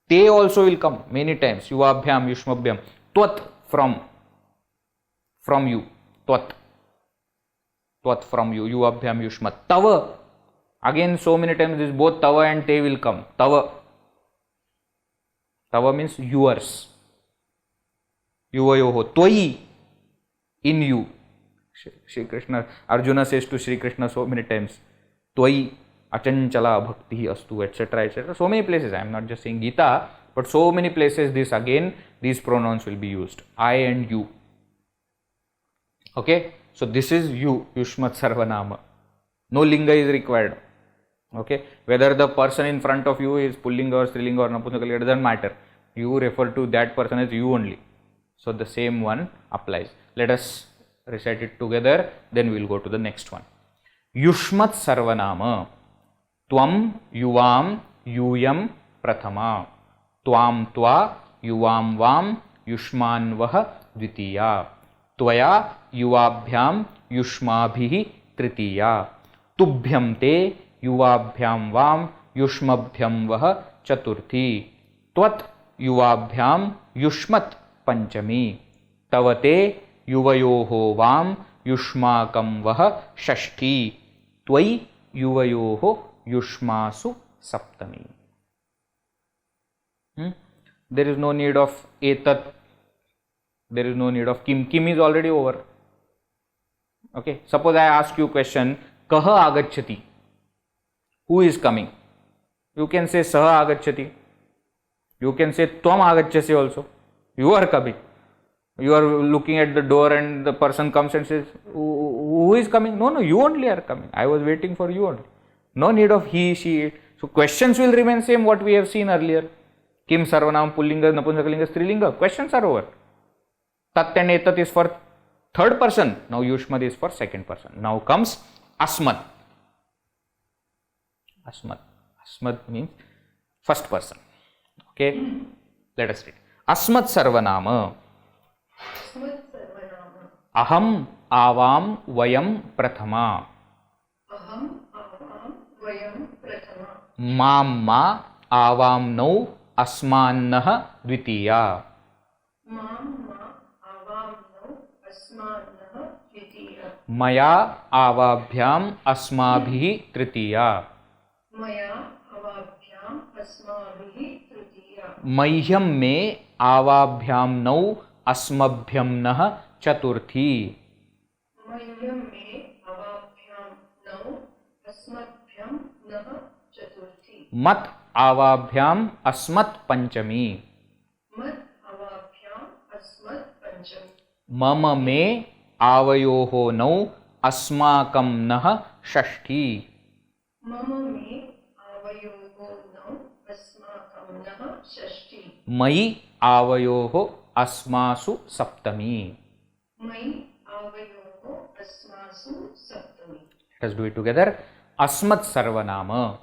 Te also will come many times. Yuvabhyam, Yushmabhyam. Tvat, from you. Tvat. Tvat, from you. Yuvabhyam, Yushmat. Tava. Again, so many times this both Tava and Te will come. Tava. Tava means yours. Yuvayoho. Tvai. In you. Shri Krishna, Arjuna says to Shri Krishna so many times, Tvai achanchala bhakti astu, etc., etc. So many places. I am not just saying Gita, but so many places these pronouns will be used. I and you. Okay. So this is you, Yushmat Sarvanama. No linga is required. Okay. Whether the person in front of you is pullinga or strilinga or napusakaliga, it doesn't matter. You refer to that person as you only. So the same one applies. Let us recite it together, then we will go to the next one. Yushmat Sarvanama. Tvam yuvam yuyam prathama. Tvam tva yuvam vam yushman vaha dvitiya. Tvaya yuvabhyam yushmabhihi tritiya. Tubhyam te yuvabhyam vam yushmabhyam vaha chaturthi. Tvat yuvabhyam yushmat panchami. Tavate yuvayoho vam yushmakam vaha shashti. Tvai yuvayoho yushmasu saptami. There is no need of etat. There is no need of kim. Kim is already over. Okay. Suppose I ask you question, kaha agacchati? Who is coming? You can say saha agacchati. You can say tvam agacchasi also. You are coming. You are looking at the door and the person comes and says, who is coming? No, you only are coming. I was waiting for you only. No need of he, she, it. So questions will remain same what we have seen earlier. Kim, Sarvanam, Pullinga, Napumsakalinga, Strilinga. Questions are over. Tat and Etat is for third person. Now Yushmad is for second person. Now comes Asmad. Asmad. Asmad means first person. Okay. Let us read. Asmad Sarvanama. Aham avam vayam prathama. Mamma avam nau asmannah dvitiya. Maya avabhyam asmabhihi tritiya. Mahyam me avabhyam nau asmabhyam nah chaturthi. Mat avabhyam asmat panchami. Mama me avayoho nau asmakam nah shashti. Mai avayoho asmasu saptami. Let us do it together. Asmat Sarvanama.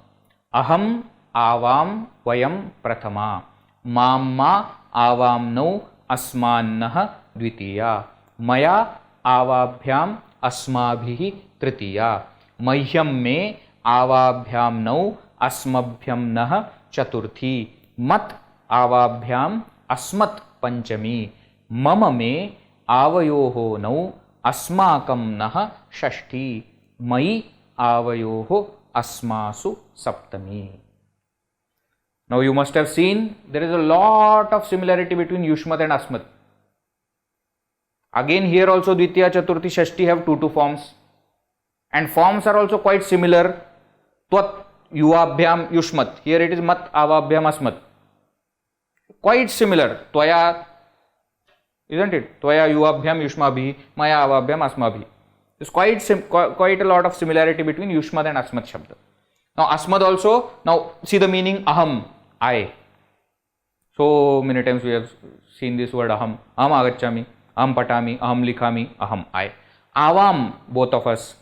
Aham avam vayam prathama. Mamma avam nau asmannah dvitiya. Maya avabhyam asmabhihi tritiya. Mahyam me avabhyam nau asmabhyam nah chaturthi. Mat avabhyam asmat panchami. Mama me avayoho nau asmakam nah shashti. Mai avayoho asmasu saptami. Now you must have seen there is a lot of similarity between Yushmat and Asmat. Again here also Dvitiya, Chaturthi, Shashti have two forms. And forms are also quite similar. Tvat, Yuvabhyam, Yushmat. Here it is Mat, Avabhyam, Asmat. Quite similar. Tvaya, isn't it? Tvaya, Yuvabhyam, Yushmabhi, Maya, Avabhyam, Asmabhi. There's quite a lot of similarity between Yushmad and Asmat Shabda. Now Asmad also, now see the meaning Aham. I. So many times we have seen this word aham. Aham agacchami, aham patami, aham likhami, aham I. Avam, both of us.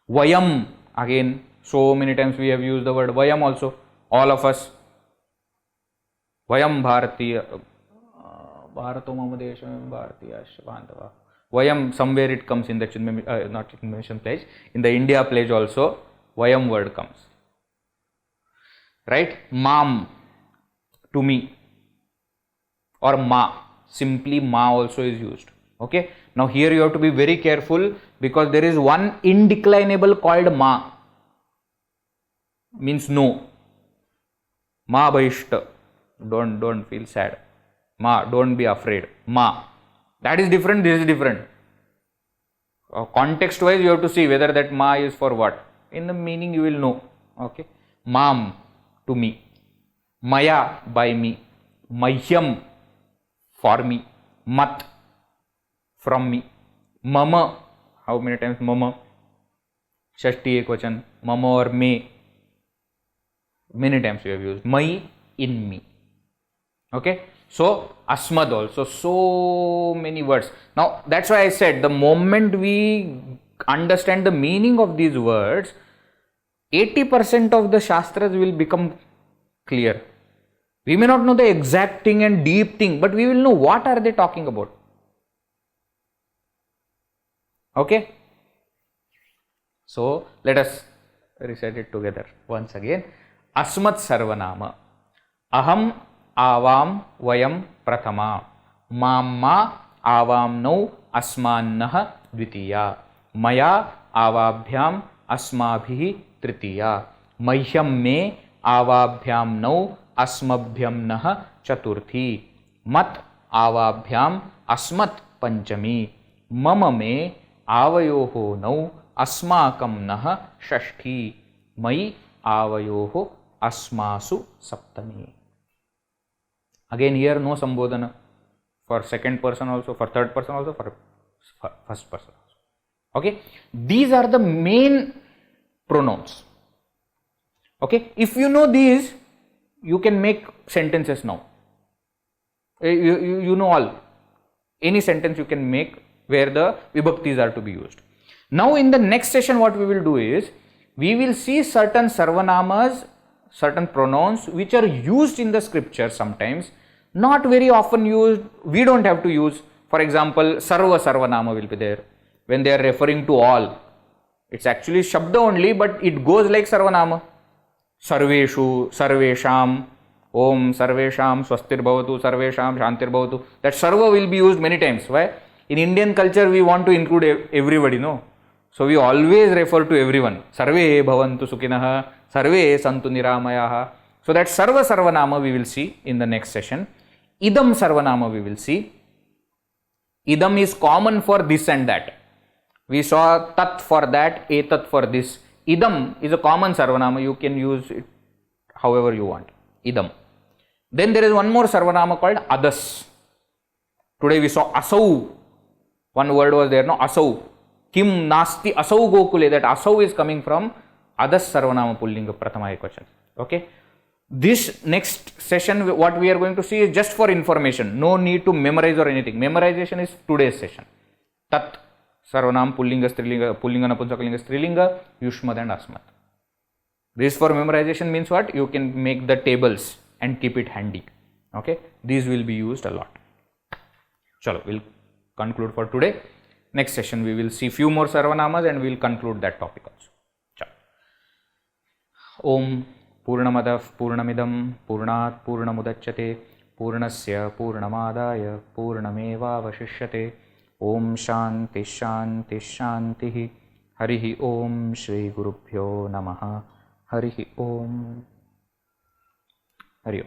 Vayam, again, so many times we have used the word vayam also, all of us. Vayam Bharatiya, Bharato Mama Desham Bharatiya Bandhava. Vayam, somewhere it comes in the Chinmaya, not Chinmaya Mission pledge, in the India pledge also, Vayam word comes. Right? Mam, to me, or Ma, simply Ma also is used. Okay? Now here you have to be very careful because there is one indeclinable called Ma, means no. Ma Bhaishta, don't feel sad. Ma, don't be afraid. Ma, that is different, this is different. Context wise you have to see whether that Ma is for what. In the meaning you will know. Okay? Mam, to me. Maya, by me. Mahyam, for me. Mat, from me. Mama, how many times Mama? Shashti Ekvachan, Mama or me. Many times we have used. Mai, in me. Okay? So, Asmad also, so many words. Now, that's why I said the moment we understand the meaning of these words, 80% of the Shastras will become clear. We may not know the exact thing and deep thing, but we will know what are they talking about. Okay? So, let us recite it together once again. Asmat Sarvanama. Aham Avam Vayam Prathama. Mamma Avam No Asmannaha Dvitiya. Maya Avabhyam Asmabhihi Tritiya. Mahyam Me Avabhyam No Asmabhyam Naha Chaturthi. Mat Avabhyam Asmat Panchami. Mama Me Avayoho No Asmakam Naha Shashti. Mai Avayoho Asmasu Saptami. Again here no Sambodhana for second person also, for third person also, for first person also. Okay, these are the main pronouns. Okay, if you know these, you can make sentences now. You know all. Any sentence you can make where the vibhaktis are to be used. Now in the next session what we will do is, we will see certain sarvanamas, certain pronouns which are used in the scripture sometimes, not very often used, we don't have to use. For example, sarva sarvanama will be there when they are referring to all. It's actually Shabda only, but it goes like sarvanama. Sarveshu, sarvesham, om sarvesham, swastir bhavatu, sarvesham, shantir bhavatu. That sarva will be used many times. Why? In Indian culture we want to include everybody, no? So we always refer to everyone. Sarve bhavantu sukhinaha, sarve santu niramayaha. So that sarva sarvanama we will see in the next session. Idam sarvanama we will see. Idam is common for this and that. We saw tat for that, etat for this. Idam is a common sarvanama. You can use it however you want. Idam. Then there is one more sarvanama called adas. Today we saw asau. One word was there, no? Asau. Kim nasti asau gokule. That asau is coming from adas sarvanama pullinga prathama ekvachan. Okay. This next session what we are going to see is just for information. No need to memorize or anything. Memorization is today's session. Tat sarvanam pullinga strilinga, pullinga napunsakalinga strilinga, yushmad and asmat. This for memorization means what? You can make the tables and keep it handy. Okay. These will be used a lot. Chalo, we'll conclude for today. Next session we will see few more sarvanamas and we will conclude that topic also. Chalo. Om Purnamadav Purnamidam Purnat Purnamudachyate Purnasya Purnamadaya Purnameva Vashishyate. Om Shanti Shanti Shanti. Harihi Om Shri Gurubhyo Namaha. Harihi Om. Hari Om.